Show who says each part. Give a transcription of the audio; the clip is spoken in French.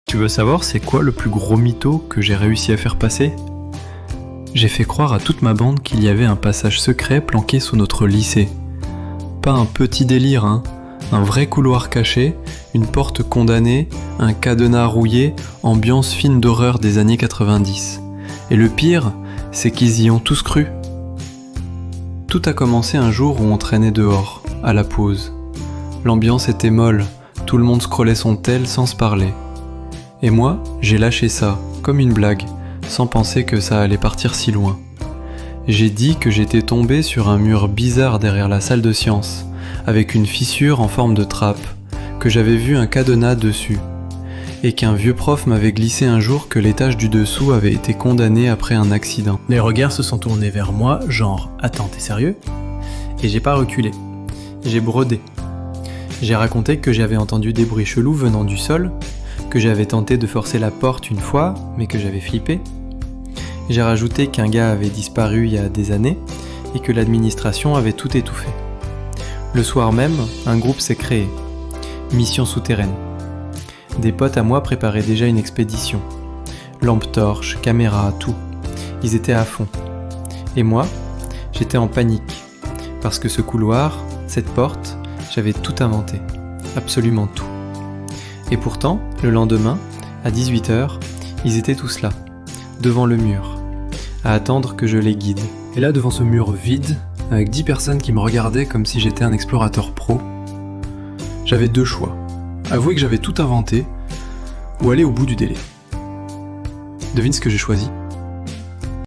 Speaker 1: Tu veux savoir c'est quoi le plus gros mytho que j'ai réussi à faire passer? J'ai fait croire à toute ma bande qu'il y avait un passage secret planqué sous notre lycée. Pas un petit délire, hein. Un vrai couloir caché, une porte condamnée, un cadenas rouillé, ambiance film d'horreur des années 90. Et le pire, c'est qu'ils y ont tous cru. Tout a commencé un jour où on traînait dehors, à la pause. L'ambiance était molle, tout le monde scrollait son tel sans se parler. Et moi, j'ai lâché ça, comme une blague, sans penser que ça allait partir si loin. J'ai dit que j'étais tombé sur un mur bizarre derrière la salle de sciences, avec une fissure en forme de trappe, que j'avais vu un cadenas dessus, et qu'un vieux prof m'avait glissé un jour que l'étage du dessous avait été condamné après un accident.
Speaker 2: Les regards se sont tournés vers moi, genre « Attends, t'es sérieux ?» Et j'ai pas reculé. J'ai brodé. J'ai raconté que j'avais entendu des bruits chelous venant du sol, que j'avais tenté de forcer la porte une fois, mais que j'avais flippé. J'ai rajouté qu'un gars avait disparu il y a des années, et que l'administration avait tout étouffé. Le soir même, un groupe s'est créé. Mission souterraine. Des potes à moi préparaient déjà une expédition. Lampe torche, caméra, tout. Ils étaient à fond. Et moi, j'étais en panique. Parce que ce couloir, cette porte, j'avais tout inventé. Absolument tout. Et pourtant, le lendemain, à 18h, ils étaient tous là, devant le mur, à attendre que je les guide.
Speaker 1: Et là, devant ce mur vide, avec 10 personnes qui me regardaient comme si j'étais un explorateur pro, j'avais deux choix. Avouer que j'avais tout inventé, ou aller au bout du délai. Devine ce que j'ai choisi.